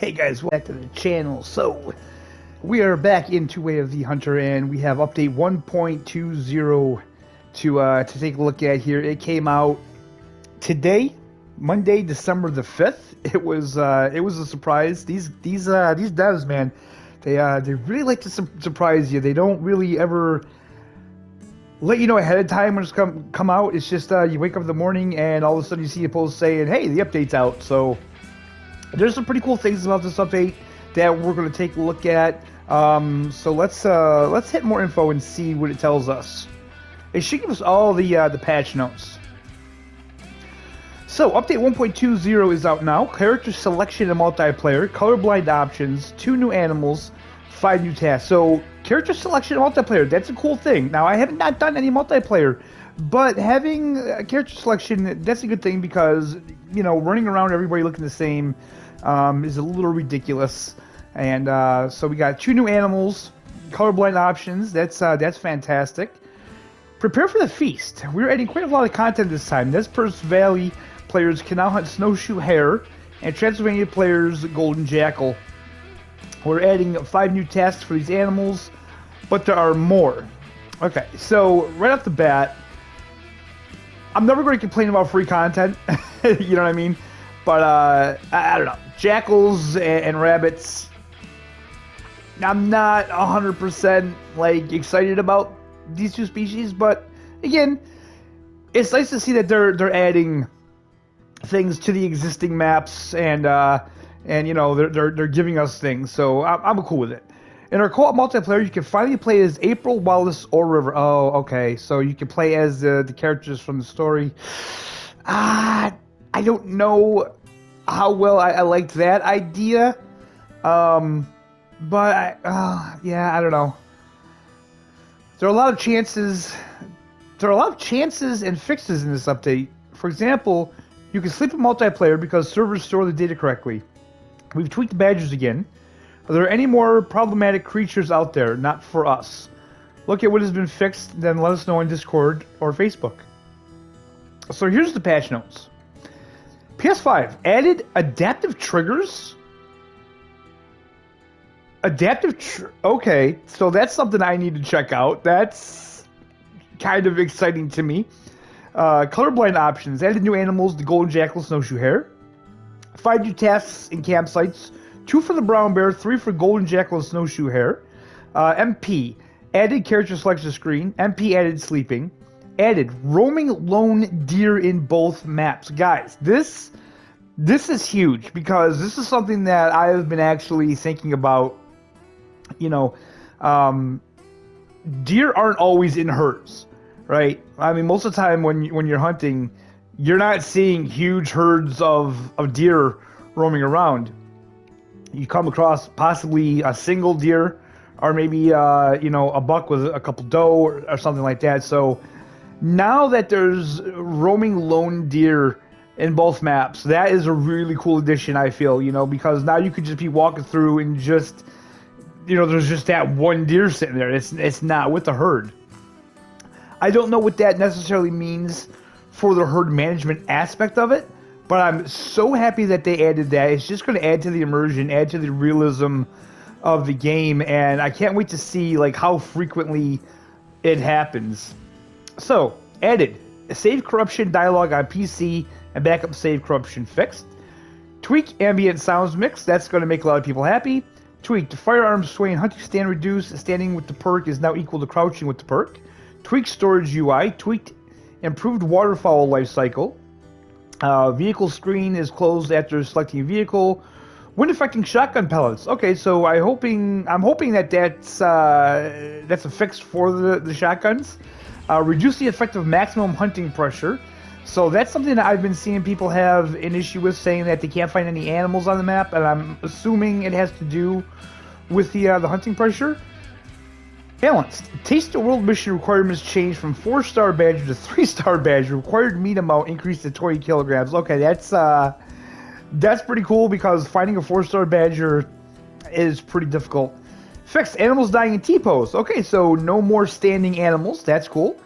Hey guys, welcome back to the channel. So, we are back into Way of the Hunter, and we have update 1.20 to take a look at here. It came out today, Monday, December the 5th. It was a surprise. These devs, man, they really like to surprise you. They don't really ever let you know ahead of time when it's come out. It's just you wake up in the morning and all of a sudden you see a post saying, "Hey, the update's out." So there's some pretty cool things about this update that we're going to take a look at. So let's hit more info and see what it tells us. It should give us all the patch notes. So update 1.20 is out now. Character selection and multiplayer, colorblind options, 2 new animals, 5 new tasks. So character selection and multiplayer, that's a cool thing. Now I have not done any multiplayer, but having character selection, that's a good thing because, you know, running around everybody looking the same is a little ridiculous. And so we got 2 new animals, colorblind options. That's fantastic. Prepare for the feast. We're adding quite a lot of content this time. Nez Perce Valley players can now hunt snowshoe hare, and Transylvania players golden jackal. We're adding 5 new tasks for these animals, but there are more. Okay, so right off the bat, I'm never going to complain about free content. You know what I mean? But I don't know. Jackals and rabbits, I'm not 100% like excited about these 2 species, but again, it's nice to see that they're adding things to the existing maps, and you know, they're giving us things, so I'm cool with it. In our co-op multiplayer, you can finally play as April, Wallace, or River. Oh, okay, so you can play as the characters from the story. I don't know how well I liked that idea, but yeah, I don't know. There are a lot of chances. There are a lot of chances and fixes in this update. For example, you can sleep in multiplayer because servers store the data correctly. We've tweaked the badgers again. Are there any more problematic creatures out there? Not for us. Look at what has been fixed, then let us know on Discord or Facebook. So here's the patch notes. PS5 added adaptive triggers. Okay, so that's something I need to check out. That's kind of exciting to me. Colorblind options. Added new animals, the golden jackal, snowshoe hare. 5 new tasks in campsites. 2 for the brown bear, 3 for golden jackal and snowshoe hare. MP. Added character selection screen. MP added sleeping. Added roaming lone deer in both maps. Guys, this is huge because this is something that I have been actually thinking about. You know, deer aren't always in herds, right? I mean, most of the time when you're hunting, you're not seeing huge herds of deer roaming around. You come across possibly a single deer, or maybe you know, a buck with a couple doe or something like that. So now that there's roaming lone deer in both maps, that is a really cool addition, I feel, you know, because now you could just be walking through and just, you know, there's just that one deer sitting there. It's not with the herd. I don't know what that necessarily means for the herd management aspect of it, but I'm so happy that they added that. It's just going to add to the immersion, add to the realism of the game, and I can't wait to see like how frequently it happens. So, added save corruption dialogue on PC and backup save corruption fixed. Tweak ambient sounds mix. That's going to make a lot of people happy. Tweaked firearm sway and hunting stand reduced. Standing with the perk is now equal to crouching with the perk. Tweaked storage UI. Tweaked improved waterfowl life cycle. Vehicle screen is closed after selecting a vehicle. Wind affecting shotgun pellets. Okay, so I'm hoping that's a fix for the shotguns. Reduce the effect of maximum hunting pressure. So that's something that I've been seeing people have an issue with, saying that they can't find any animals on the map, and I'm assuming it has to do with the hunting pressure. Balanced. Taste the World mission requirements changed from 4-star badger to 3-star badger. Required meat amount increased to 20 kilograms. Okay, that's pretty cool because finding a 4-star badger is pretty difficult. Fixed. Animals dying in T-pose. Okay, so no more standing animals. That's cool.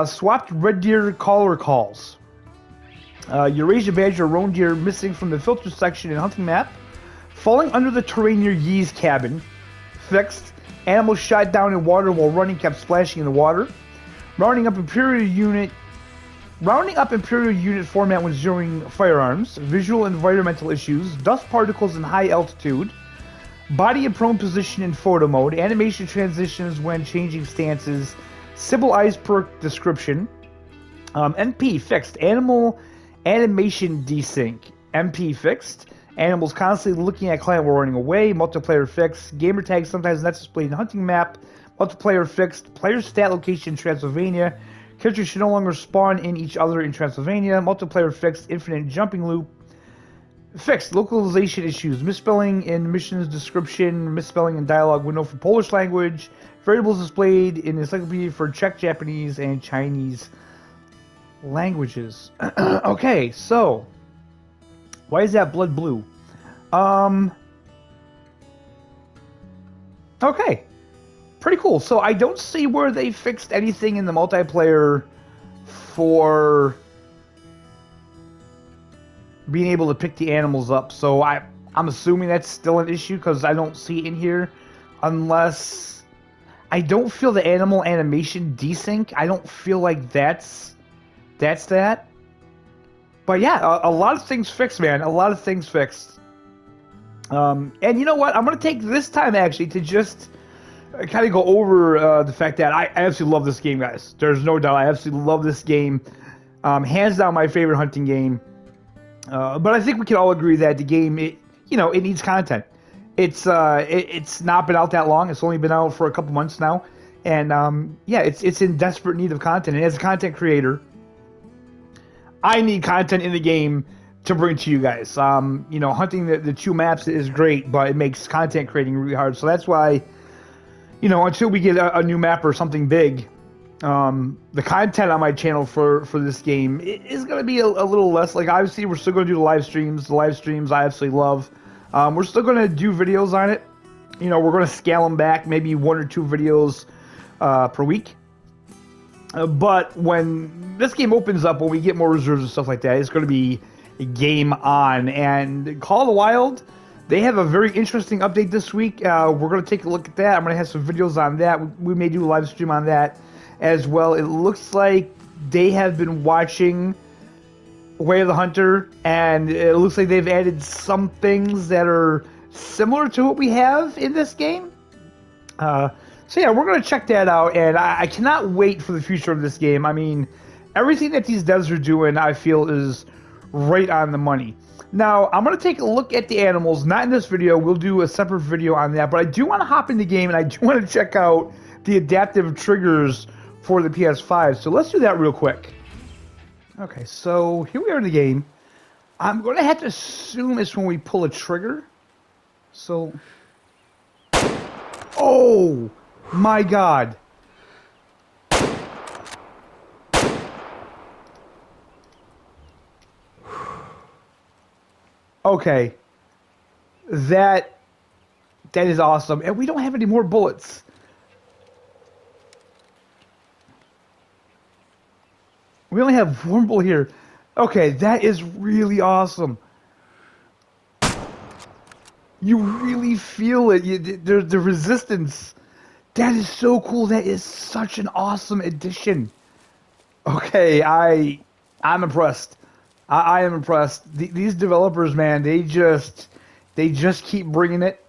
Swapped red deer caller calls. Eurasia badger roan deer missing from the filter section in hunting map. Falling under the terrain near Yee's cabin, fixed. Animals shot down in water while running kept splashing in the water. Rounding up Imperial unit format when zeroing firearms. Visual and environmental issues. Dust particles in high altitude. Body in prone position in photo mode. Animation transitions when changing stances. Sybil eyes perk description. MP fixed. Animal animation desync. MP fixed. Animals constantly looking at client while running away. Multiplayer fixed. Gamer tags sometimes not displayed in hunting map. Multiplayer fixed. Player stat location Transylvania. Characters should no longer spawn in each other in Transylvania. Multiplayer fixed. Infinite jumping loop. Fixed. Localization issues. Misspelling in missions description. Misspelling in dialogue window for Polish language. Variables displayed in encyclopedia for Czech, Japanese, and Chinese languages. Okay, so why is that blood blue? Okay, pretty cool. So I don't see where they fixed anything in the multiplayer for being able to pick the animals up. So I'm assuming that's still an issue because I don't see it in here, unless I don't feel the animal animation desync. I don't feel like that's that. But yeah, a lot of things fixed, man. A lot of things fixed. And you know what? I'm going to take this time, actually, to just kind of go over the fact that I absolutely love this game, guys. There's no doubt. I absolutely love this game. Hands down, my favorite hunting game. But I think we can all agree that the game, it needs content. It's not been out that long. It's only been out for a couple months now. And, yeah, it's in desperate need of content. And as a content creator, I need content in the game to bring to you guys. Hunting the 2 maps is great, but it makes content creating really hard. So that's why, until we get a new map or something big, the content on my channel for this game is going to be a little less. Like, obviously, we're still going to do the live streams. The live streams I absolutely love. We're still going to do videos on it. We're going to scale them back, maybe 1 or 2 videos per week. But when this game opens up, when we get more reserves and stuff like that, it's going to be game on. And Call of the Wild, they have a very interesting update this week. We're going to take a look at that. I'm going to have some videos on that. We may do a live stream on that as well. It looks like they have been watching Way of the Hunter, and it looks like they've added some things that are similar to what we have in this game. So yeah, we're going to check that out, and I cannot wait for the future of this game. I mean, everything that these devs are doing, I feel, is right on the money. Now, I'm going to take a look at the animals, not in this video. We'll do a separate video on that, but I do want to hop in the game, and I do want to check out the adaptive triggers for the PS5. So let's do that real quick. Okay, so here we are in the game. I'm going to have to assume it's when we pull a trigger. So, oh my God. Okay. That is awesome. And we don't have any more bullets. We only have 1 bullet here. Okay, that is really awesome. You really feel it. There's the resistance. That is so cool. That is such an awesome addition. Okay, I'm impressed. I am impressed. These developers, man, they just keep bringing it.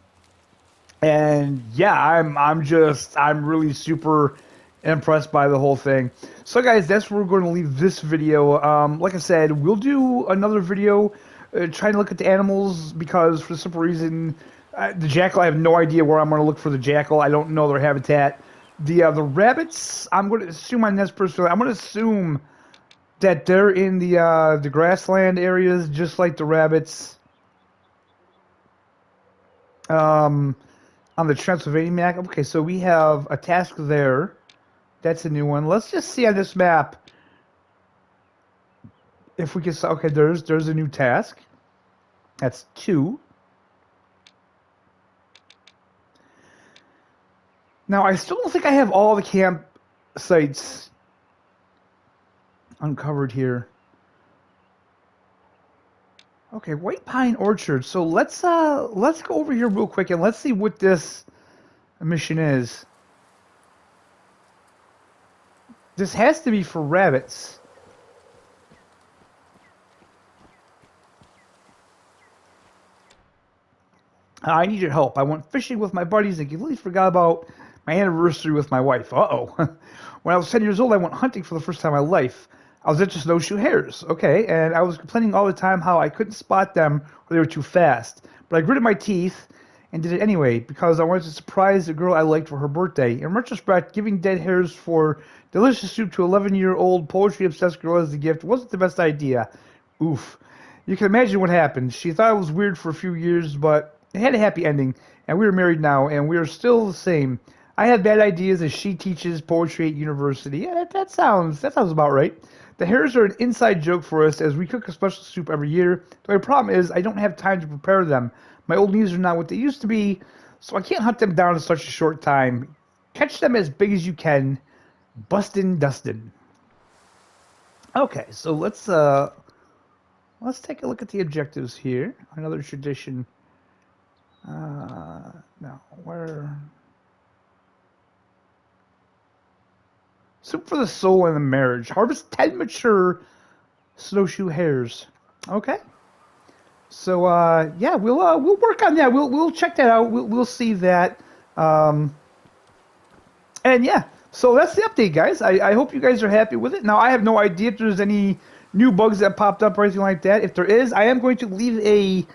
And yeah, I'm really super impressed by the whole thing. So guys, that's where we're going to leave this video. Like I said, we'll do another video trying to look at the animals, because for the simple reason, the jackal, I have no idea where I'm going to look for the jackal. I don't know their habitat. The rabbits, I'm going to assume on this person, I'm going to assume that they're in the grassland areas, just like the rabbits on the Transylvania map. Okay, so we have a task there. That's a new one. Let's just see on this map if we can. Okay, there's a new task. That's 2. Now, I still don't think I have all the campsites uncovered here. Okay, White Pine Orchard. So let's go over here real quick and let's see what this mission is. This has to be for rabbits. I need your help. I went fishing with my buddies and completely forgot about my anniversary with my wife. Uh-oh. When I was 10 years old, I went hunting for the first time in my life. I was into snowshoe hares, okay, and I was complaining all the time how I couldn't spot them or they were too fast. But I gritted my teeth and did it anyway because I wanted to surprise the girl I liked for her birthday. In retrospect, giving dead hares for delicious soup to 11-year-old poetry-obsessed girl as a gift wasn't the best idea. Oof. You can imagine what happened. She thought it was weird for a few years, but it had a happy ending, and we are married now, and we are still the same. I had bad ideas as she teaches poetry at university. Yeah, that sounds about right. The hares are an inside joke for us as we cook a special soup every year. The only problem is I don't have time to prepare them. My old knees are not what they used to be, so I can't hunt them down in such a short time. Catch them as big as you can. Bustin' Dustin. Okay, so let's take a look at the objectives here. Another tradition. Now where? Soup for the soul and the marriage. Harvest 10 mature snowshoe hares. Okay. So yeah, we'll work on that. We'll check that out. We'll see that. Um, and yeah, so that's the update, guys. I hope you guys are happy with it. Now I have no idea if there's any new bugs that popped up or anything like that. If there is, I am going to leave a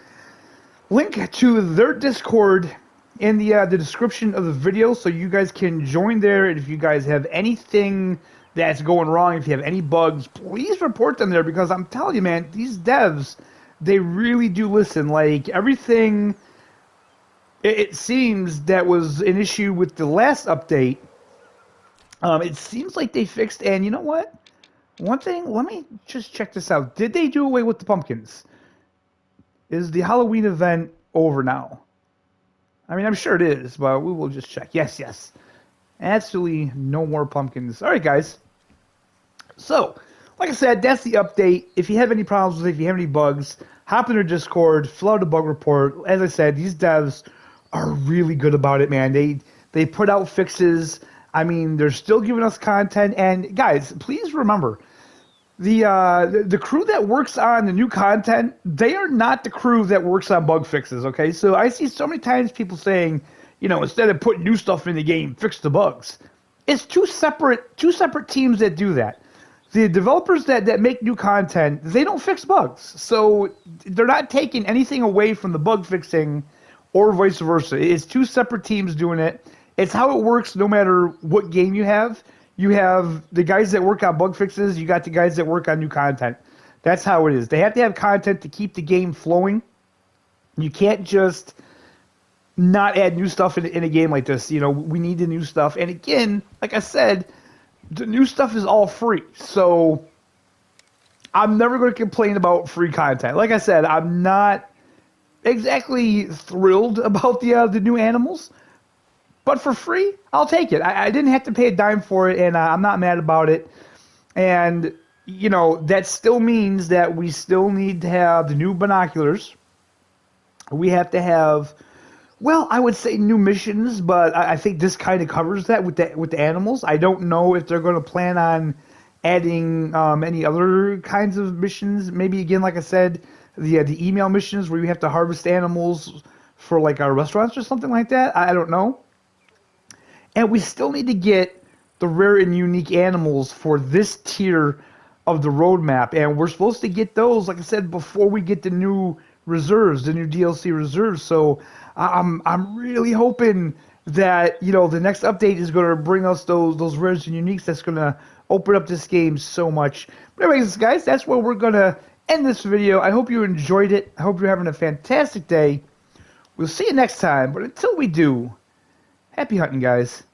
link to their Discord in the description of the video so you guys can join there. And if you guys have anything that's going wrong, if you have any bugs, please report them there because I'm telling you, man, these devs, they really do listen. Like everything, it seems that was an issue with the last update. It seems like they fixed, and you know what? One thing, let me just check this out. Did they do away with the pumpkins? Is the Halloween event over now? I mean, I'm sure it is, but we will just check. Yes, yes. Absolutely no more pumpkins. All right, guys. So, like I said, that's the update. If you have any problems with it, if you have any bugs, hop in their Discord, fill out a bug report. As I said, these devs are really good about it, man. They put out fixes. I mean, they're still giving us content. And guys, please remember, the crew that works on the new content, they are not the crew that works on bug fixes, okay? So I see so many times people saying, you know, instead of putting new stuff in the game, fix the bugs. It's two separate teams that do that. The developers that make new content, they don't fix bugs. So they're not taking anything away from the bug fixing or vice versa. It's two separate teams doing it. It's how it works no matter what game you have. You have the guys that work on bug fixes. You got the guys that work on new content. That's how it is. They have to have content to keep the game flowing. You can't just not add new stuff in a game like this. You know, we need the new stuff. And again, like I said, the new stuff is all free. So I'm never going to complain about free content. Like I said, I'm not exactly thrilled about the new animals. But for free, I'll take it. I didn't have to pay a dime for it, and I'm not mad about it. And, you know, that still means that we still need to have the new binoculars. We have to have, well, I would say new missions, but I think this kind of covers that with the animals. I don't know if they're going to plan on adding any other kinds of missions. Maybe, again, like I said, the email missions where you have to harvest animals for, like, our restaurants or something like that. I don't know. And we still need to get the rare and unique animals for this tier of the roadmap. And we're supposed to get those, like I said, before we get the new reserves, the new DLC reserves. So I'm really hoping that, you know, the next update is going to bring us those rares and uniques. That's going to open up this game so much. But anyways, guys, that's where we're going to end this video. I hope you enjoyed it. I hope you're having a fantastic day. We'll see you next time. But until we do, happy hunting, guys.